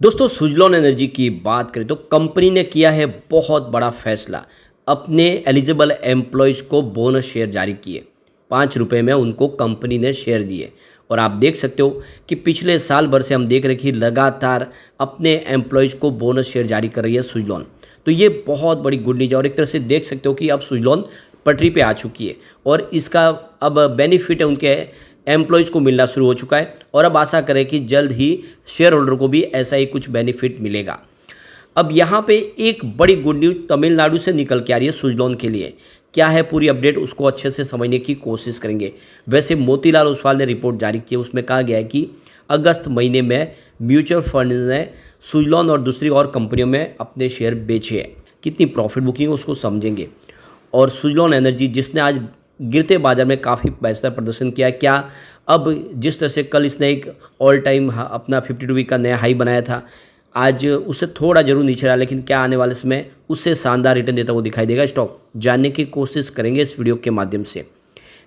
दोस्तों सुजलॉन एनर्जी की बात करें तो कंपनी ने किया है बहुत बड़ा फैसला। अपने एलिजिबल एम्प्लॉयज़ को बोनस शेयर जारी किए। 5 रुपये में उनको कंपनी ने शेयर दिए। और आप देख सकते हो कि पिछले साल भर से हम देख रहे हैं कि लगातार अपने एम्प्लॉयज़ को बोनस शेयर जारी कर रही है सुजलॉन। तो ये बहुत बड़ी गुड न्यूज़ है और एक तरह से देख सकते हो कि अब सुजलॉन पटरी पे आ चुकी है और इसका अब बेनिफिट है उनके एम्प्लॉयज़ को मिलना शुरू हो चुका है। और अब आशा करें कि जल्द ही शेयर होल्डर को भी ऐसा ही कुछ बेनिफिट मिलेगा। अब यहाँ पे एक बड़ी गुड न्यूज़ तमिलनाडु से निकल के आ रही है सुजलॉन के लिए। क्या है पूरी अपडेट, उसको अच्छे से समझने की कोशिश करेंगे। वैसे मोतीलाल ओसवाल ने रिपोर्ट जारी की है, उसमें कहा गया है कि अगस्त महीने में म्यूचुअल फंड ने सुजलॉन और दूसरी और कंपनियों में अपने शेयर बेचे हैं। कितनी प्रॉफिट बुकिंग है उसको समझेंगे। और सुजलॉन एनर्जी जिसने आज गिरते बाजार में काफ़ी बेहतर प्रदर्शन किया है, क्या अब जिस तरह से कल इसने एक ऑल टाइम अपना 52 वीक का नया हाई बनाया था, आज उससे थोड़ा जरूर नीचे रहा, लेकिन क्या आने वाले समय उससे शानदार रिटर्न देता हुआ दिखाई देगा स्टॉक, जानने की कोशिश करेंगे इस वीडियो के माध्यम से।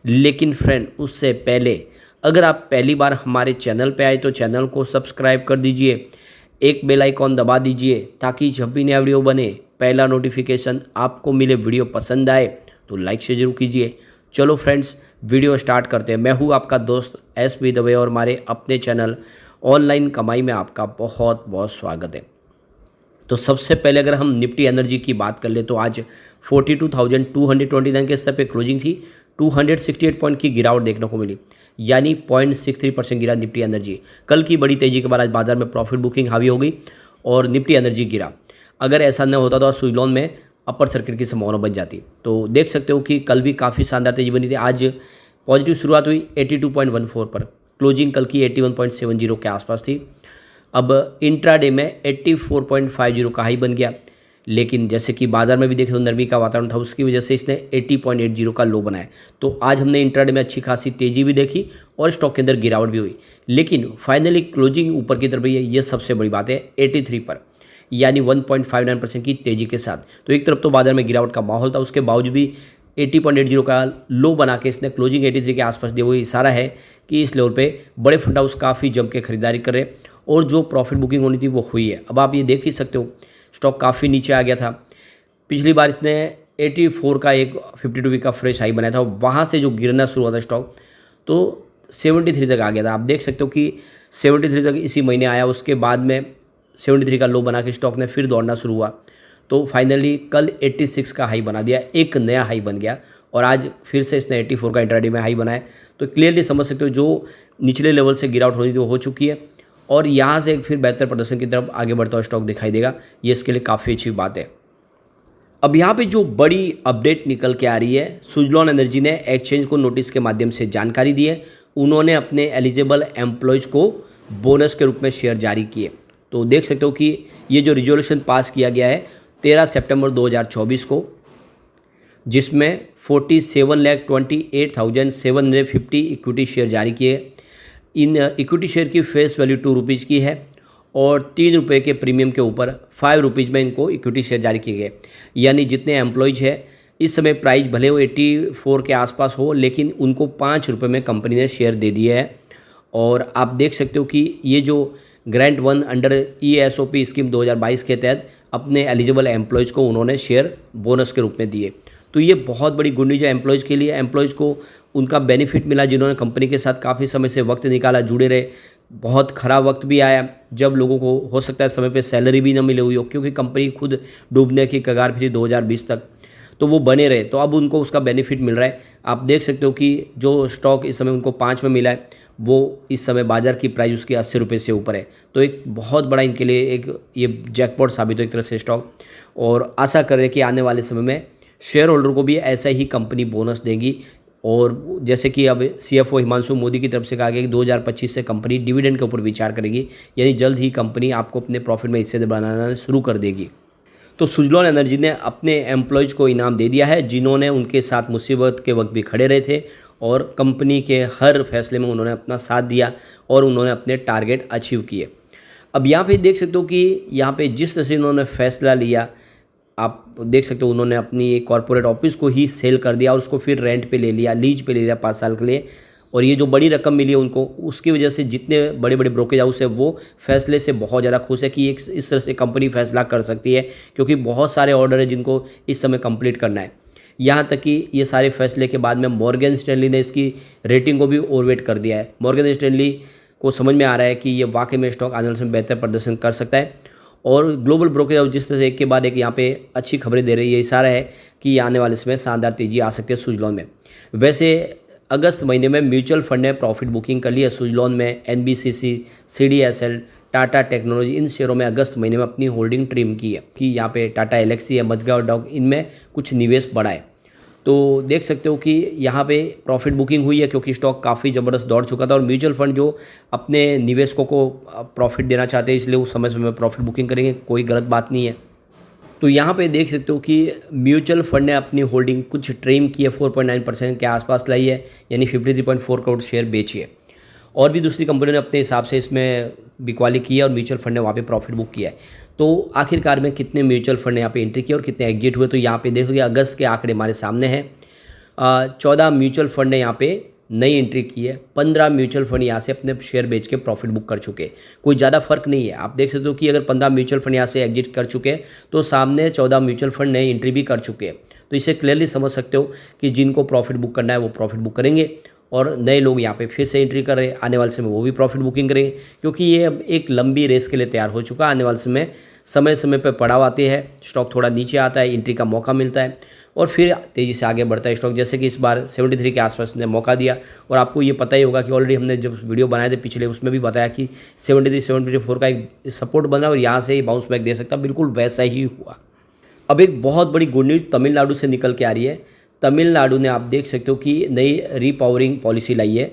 लेकिन फ्रेंड उससे पहले अगर आप पहली बार हमारे चैनल पे आए तो चैनल को सब्सक्राइब कर दीजिए, एक बेल आइकॉन दबा दीजिए ताकि जब भी नया वीडियो बने पहला नोटिफिकेशन आपको मिले। वीडियो पसंद आए तो लाइक से जरूर कीजिए। चलो फ्रेंड्स वीडियो स्टार्ट करते हैं। मैं हूँ आपका दोस्त एस.बी. दवे और हमारे अपने चैनल ऑनलाइन कमाई में आपका बहुत बहुत स्वागत है। तो सबसे पहले अगर हम निफ्टी एनर्जी की बात कर ले तो आज 42,229 के स्तर पे क्लोजिंग थी। 268 पॉइंट की गिरावट देखने को मिली, यानी 0.63% गिरा निफ्टी एनर्जी। कल की बड़ी तेजी के बाद आज बाजार में प्रॉफिट बुकिंग हावी हो गई और निफ्टी एनर्जी गिरा। अगर ऐसा न होता तो आज सुजलॉन में अपर सर्किट की संभावना बन जाती। तो देख सकते हो कि कल भी काफ़ी शानदार तेजी बनी थी। आज पॉजिटिव शुरुआत हुई 82.14 पर, क्लोजिंग कल की 81.70 के आसपास थी। अब इंट्राडे में 84.50 का हाई बन गया, लेकिन जैसे कि बाजार में भी देखें तो नरमी का वातावरण था, उसकी वजह से इसने 80.80 का लो बनाया। तो आज हमने इंट्राडे में अच्छी खासी तेजी भी देखी और स्टॉक के अंदर गिरावट भी हुई, लेकिन फाइनली क्लोजिंग ऊपर की तरफ रही है। ये सबसे बड़ी बात है 83 पर, यानी 1.59% की तेजी के साथ। तो एक तरफ तो बाजार में गिरावट का माहौल था, उसके बावजूद भी 80.80 का लो बना के इसने क्लोजिंग 83 के आसपास दिया। वो इशारा है कि इस लेवल पे बड़े फंड हाउस काफ़ी जम के खरीदारी कर रहे और जो प्रॉफिट बुकिंग होनी थी वो हुई है। अब आप ये देख ही सकते हो स्टॉक काफ़ी नीचे आ गया था। पिछली बार इसने 84 का एक 52 वीक का फ्रेश हाई बनाया था, वहाँ से जो गिरना शुरू हुआ था स्टॉक तो 73 तक आ गया था। आप देख सकते हो कि 73 तक इसी महीने आया, उसके बाद में 73 का लो बना के स्टॉक ने फिर दौड़ना शुरू हुआ। तो फाइनली कल 86 का हाई बना दिया, एक नया हाई बन गया और आज फिर से इसने 84 का इंट्राडे में हाई बनाया। तो क्लियरली समझ सकते हो जो निचले लेवल से गिरावट होनी थी वो हो चुकी है और यहाँ से फिर बेहतर प्रदर्शन की तरफ आगे बढ़ता हुआ स्टॉक दिखाई देगा। ये इसके लिए काफ़ी अच्छी बात है। अब यहाँ पे जो बड़ी अपडेट निकल के आ रही है, सुजलॉन एनर्जी ने एक्सचेंज को नोटिस के माध्यम से जानकारी दी है। उन्होंने अपने एलिजिबल एम्प्लॉयज़ को बोनस के रूप में शेयर जारी किए। तो देख सकते हो कि ये जो रिजोल्यूशन पास किया गया है 13 सितंबर 2024 को, जिसमें 47,28,750 इक्विटी शेयर जारी किए। इन इक्विटी शेयर की फेस वैल्यू 2 रुपीज़ की है और 3 रुपये के प्रीमियम के ऊपर 5 रुपीज़ में इनको इक्विटी शेयर जारी किए गए। यानी जितने एम्प्लॉयज़ है इस समय प्राइस भले वो 84 के आसपास हो, लेकिन उनको 5 रुपये में कंपनी ने शेयर दे दिए है। और आप देख सकते हो कि ये जो ग्रांट 1 अंडर ESOP स्कीम 2022 के तहत अपने एलिजिबल एम्प्लॉयज़ को उन्होंने शेयर बोनस के रूप में दिए। तो ये बहुत बड़ी गुड न्यूज़ है एम्प्लॉयज़ के लिए। एम्प्लॉयज़ को उनका बेनिफिट मिला जिन्होंने कंपनी के साथ काफ़ी समय से वक्त निकाला, जुड़े रहे। बहुत ख़राब वक्त भी आया जब लोगों को हो सकता है समय पे सैलरी भी ना मिले हुई हो, क्योंकि कंपनी खुद डूबने की कगार पर थी 2020 तक, तो वो बने रहे। तो अब उनको उसका बेनिफिट मिल रहा है। आप देख सकते हो कि जो स्टॉक इस समय उनको 5 में मिला है वो इस समय बाज़ार की प्राइस उसकी 80 रुपये से ऊपर है। तो एक बहुत बड़ा इनके लिए एक ये जैकपॉट साबित हो एक तरह से स्टॉक। और आशा कर रहे हैं कि आने वाले समय में शेयर होल्डर को भी ऐसा ही कंपनी बोनस देगी। और जैसे कि अब CFO हिमांशु मोदी की तरफ से कहा गया कि 2025 से कंपनी डिविडेंड के ऊपर विचार करेगी, यानी जल्द ही कंपनी आपको अपने प्रॉफिट में हिस्से बनाना शुरू कर देगी। तो सुजलॉन एनर्जी ने अपने एम्प्लॉयज़ को इनाम दे दिया है जिन्होंने उनके साथ मुसीबत के वक्त भी खड़े रहे थे और कंपनी के हर फैसले में उन्होंने अपना साथ दिया और उन्होंने अपने टारगेट अचीव किए। अब यहाँ पे देख सकते हो कि यहाँ पे जिस तरह से उन्होंने फैसला लिया, आप देख सकते हो उन्होंने अपनी एक कॉर्पोरेट ऑफिस को ही सेल कर दिया और उसको फिर रेंट पे ले लिया, लीज पे ले लिया 5 साल के लिए। और ये जो बड़ी रकम मिली है उनको, उसकी वजह से जितने बड़े बड़े ब्रोकरेज हाउस है वो फैसले से बहुत ज़्यादा खुश है कि एक इस तरह से कंपनी फैसला कर सकती है, क्योंकि बहुत सारे ऑर्डर है जिनको इस समय कंप्लीट करना है। यहाँ तक कि ये सारे फैसले के बाद में मॉर्गन स्टैनली ने इसकी रेटिंग को भी ओवरवेट कर दिया है। मॉर्गन स्टैनली को समझ में आ रहा है कि ये वाकई में स्टॉक आने वाले समय बेहतर प्रदर्शन कर सकता है, और ग्लोबल ब्रोकरेज हाउस जिस तरह से एक के बाद एक यहाँ पे अच्छी खबरें दे रही है, इशारा है कि आने वाले समय शानदार तेजी आ सकती है सुजलॉन में। वैसे अगस्त महीने में म्यूचुअल फंड ने प्रॉफिट बुकिंग कर ली है सुजलॉन में। एनबीसीसी, सीडीएसएल, टाटा टेक्नोलॉजी, इन शेयरों में अगस्त महीने में अपनी होल्डिंग ट्रिम की है कि यहाँ पे टाटा एलेक्सी है, मझगांव डॉक, इनमें कुछ निवेश बढ़ा है। तो देख सकते हो कि यहाँ पे प्रॉफिट बुकिंग हुई है क्योंकि स्टॉक काफ़ी ज़बरदस्त दौड़ चुका था, और म्यूचुअल फंड जो अपने निवेशकों को प्रॉफिट देना चाहते हैं इसलिए वो समय समय प्रॉफिट बुकिंग करेंगे, कोई गलत बात नहीं है। तो यहाँ पे देख सकते हो कि म्यूचुअल फंड ने अपनी होल्डिंग कुछ ट्रिम की है, 4.9% के आसपास लाई है, यानी 53.4 करोड़ शेयर बेची है। और भी दूसरी कंपनियों ने अपने हिसाब से इसमें बिकवाली की है और म्यूचुअल फंड ने वहाँ पे प्रॉफिट बुक किया है। तो आखिरकार में कितने म्यूचुअल फंड ने यहाँ पे एंट्री की और कितने एग्जिट हुए, तो यहाँ पे देखोगे अगस्त के आंकड़े हमारे सामने हैं। 14 म्यूचुअल फंड ने यहाँ पे नई एंट्री की है, 15 म्यूचुअल फंड यहाँ से अपने शेयर बेच के प्रॉफिट बुक कर चुके हैं। कोई ज़्यादा फर्क नहीं है। आप देख सकते हो कि अगर 15 म्यूचुअल फंड यहाँ से एग्जिट कर चुके हैं तो सामने 14 म्यूचुअल फंड नई एंट्री भी कर चुके हैं। तो इसे क्लियरली समझ सकते हो कि जिनको प्रॉफिट बुक करना है वो प्रॉफिट बुक करेंगे, और नए लोग यहाँ पे फिर से एंट्री कर रहे हैं, आने वाले समय वो भी प्रॉफिट बुकिंग करेंगे, क्योंकि ये अब एक लंबी रेस के लिए तैयार हो चुका है। आने वाले समय समय पर पड़ाव आते हैं, स्टॉक थोड़ा नीचे आता है, एंट्री का मौका मिलता है और फिर तेज़ी से आगे बढ़ता है स्टॉक। जैसे कि इस बार 73 के आसपास ने मौका दिया, और आपको ये पता ही होगा कि ऑलरेडी हमने जब वीडियो बनाए थे पिछले, उसमें भी बताया कि 73-74 का एक सपोर्ट बना और यहाँ से ही बाउंस बैक दे सकता, बिल्कुल वैसा ही हुआ। अब एक बहुत बड़ी गुड न्यूज़ तमिलनाडु से निकल के आ रही है। तमिलनाडु ने आप देख सकते हो कि नई रीपावरिंग पॉलिसी लाई है।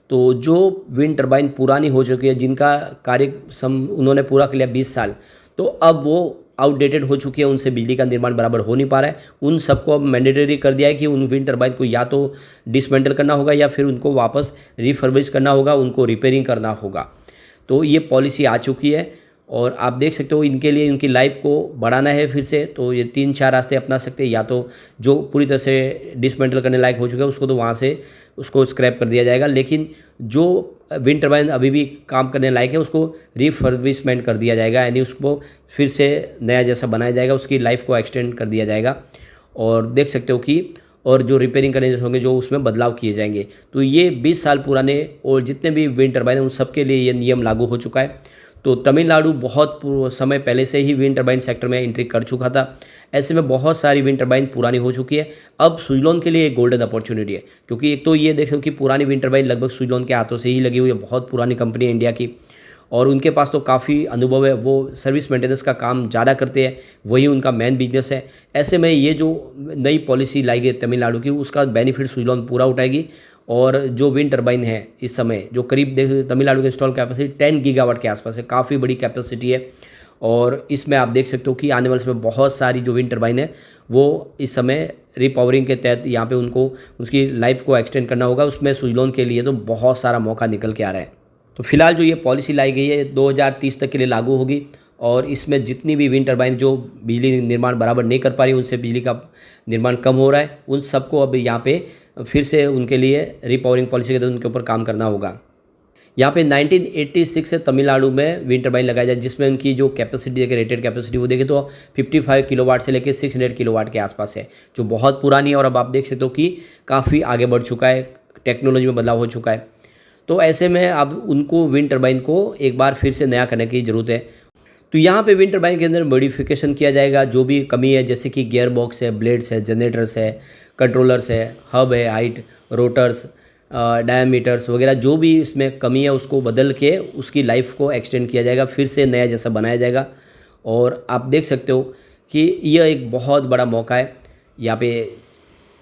तो जो विंड टर्बाइन पुरानी हो चुकी है, जिनका कार्य उन्होंने पूरा कर लिया 20 साल, तो अब वो आउटडेटेड हो चुकी है, उनसे बिजली का निर्माण बराबर हो नहीं पा रहा है। उन सबको अब मैंडेटरी कर दिया है कि उन विंड टर्बाइन को या तो डिसमेंटल करना होगा या फिर उनको वापस रिफर्बिश करना होगा, उनको रिपेयरिंग करना होगा। तो ये पॉलिसी आ चुकी है, और आप देख सकते हो इनके लिए इनकी लाइफ को बढ़ाना है फिर से, तो ये 3-4 रास्ते अपना सकते हैं। या तो जो पूरी तरह से डिसमेंटल करने लायक हो चुका है उसको तो वहाँ से उसको स्क्रैप कर दिया जाएगा, लेकिन जो विंड टर्बाइन अभी भी काम करने लायक है उसको रिफर्बिशमेंट कर दिया जाएगा, यानी उसको फिर से नया जैसा बनाया जाएगा, उसकी लाइफ को एक्सटेंड कर दिया जाएगा। और देख सकते हो कि और जो रिपेयरिंग करने जैसे होंगे जो उसमें बदलाव किए जाएंगे। तो ये 20 साल पुराने और जितने भी विंड टर्बाइन हैं उन सब के लिए ये नियम लागू हो चुका है। तो तमिलनाडु बहुत समय पहले से ही विंड टर्बाइन सेक्टर में एंट्री कर चुका था। ऐसे में बहुत सारी विंड टर्बाइन पुरानी हो चुकी है। अब सुजलॉन के लिए एक गोल्डन अपॉर्चुनिटी है, क्योंकि एक तो ये देखो कि पुरानी विंड टर्बाइन लगभग सुजलॉन के हाथों से ही लगी हुई है, बहुत पुरानी कंपनी है इंडिया की, और उनके पास तो काफ़ी अनुभव है, वो सर्विस मेंटेनेंस का काम ज़्यादा करते हैं, वही उनका मेन बिजनेस है। ऐसे में ये जो नई पॉलिसी लाई गई तमिलनाडु की, उसका बेनिफिट सुजलॉन पूरा उठाएगी। और जो विंड टर्बाइन है इस समय जो करीब देख तमिलनाडु की इंस्टॉल कैपेसिटी 10 गीगावाट के आसपास है, काफ़ी बड़ी कैपेसिटी है। और इसमें आप देख सकते हो कि आने वाले समय बहुत सारी जो विंड टर्बाइन है वो इस समय रिपावरिंग के तहत यहाँ पे उनको उसकी लाइफ को एक्सटेंड करना होगा, उसमें सुजलॉन के लिए तो बहुत सारा मौका निकल के आ रहा है। तो फिलहाल जो ये पॉलिसी लाई गई है 2030 तक के लिए लागू होगी, और इसमें जितनी भी विंड टर्बाइन जो बिजली निर्माण बराबर नहीं कर पा रही, उनसे बिजली का निर्माण कम हो रहा है, उन सबको अब यहाँ पे फिर से उनके लिए रिपावरिंग पॉलिसी के तहत उनके ऊपर काम करना होगा। यहाँ पे 1986 से तमिलनाडु में विंड टर्बाइन लगाया जाए, जिसमें उनकी जो कैपेसिटी देखे रेटेड कैपेसिटी वो देखें तो 55 किलोवाट से लेकर 600 किलोवाट के आसपास है, जो बहुत पुरानी है। और अब आप देख सकते हो कि काफ़ी आगे बढ़ चुका है, टेक्नोलॉजी में बदलाव हो चुका है। तो ऐसे में अब उनको विंड टर्बाइन को एक बार फिर से नया करने की ज़रूरत है। तो यहाँ पे विंड टर्बाइन के अंदर मॉडिफिकेशन किया जाएगा, जो भी कमी है जैसे कि गियर बॉक्स है, ब्लेड्स है, जनरेटर्स है, कंट्रोलर्स है, हब है, हाइट, रोटर्स, डायमीटर्स वगैरह, जो भी इसमें कमी है उसको बदल के उसकी लाइफ को एक्सटेंड किया जाएगा, फिर से नया जैसा बनाया जाएगा। और आप देख सकते हो कि यह एक बहुत बड़ा मौका है यहाँ पे,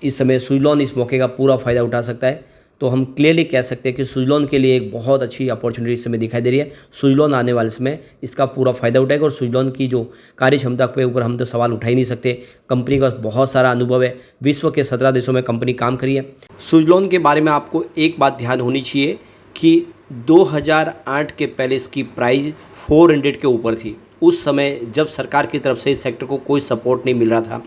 इस समय सुजलॉन इस मौके का पूरा फ़ायदा उठा सकता है। तो हम क्लियरली कह सकते हैं कि सुजलॉन के लिए एक बहुत अच्छी अपॉर्चुनिटी इस समय दिखाई दे रही है। सुजलॉन आने वाले समय इसका पूरा फ़ायदा उठाएगा, और सुजलॉन की जो कार्य क्षमता के ऊपर हम तो सवाल उठा ही नहीं सकते। कंपनी का बहुत सारा अनुभव है, विश्व के 17 देशों में कंपनी काम करी है। सुजलॉन के बारे में आपको एक बात ध्यान होनी चाहिए कि 2008 के पहले इसकी प्राइस 400 के ऊपर थी। उस समय जब सरकार की तरफ से इस सेक्टर को कोई सपोर्ट नहीं मिल रहा था,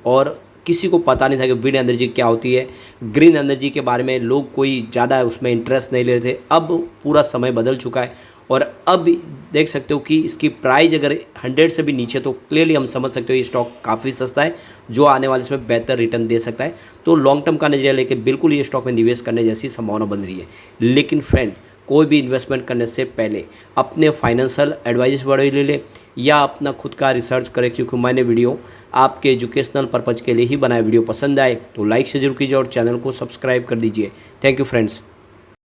और किसी को पता नहीं था कि विंड एनर्जी क्या होती है, ग्रीन एनर्जी के बारे में लोग कोई ज़्यादा उसमें इंटरेस्ट नहीं ले रहे थे। अब पूरा समय बदल चुका है और अब देख सकते हो कि इसकी प्राइस अगर 100 से भी नीचे, तो क्लियरली हम समझ सकते हो ये स्टॉक काफ़ी सस्ता है, जो आने वाले इसमें बेहतर रिटर्न दे सकता है। तो लॉन्ग टर्म का नजरिया लेके बिल्कुल ये स्टॉक में निवेश करने जैसी संभावना बन रही है। लेकिन फ्रेंड, कोई भी इन्वेस्टमेंट करने से पहले अपने फाइनेंशियल एडवाइस बड़े ले लें या अपना खुद का रिसर्च करें, क्योंकि मैंने वीडियो आपके एजुकेशनल पर्पज़ के लिए ही बनाया। वीडियो पसंद आए तो लाइक से जरूर कीजिए और चैनल को सब्सक्राइब कर दीजिए। Thank you friends.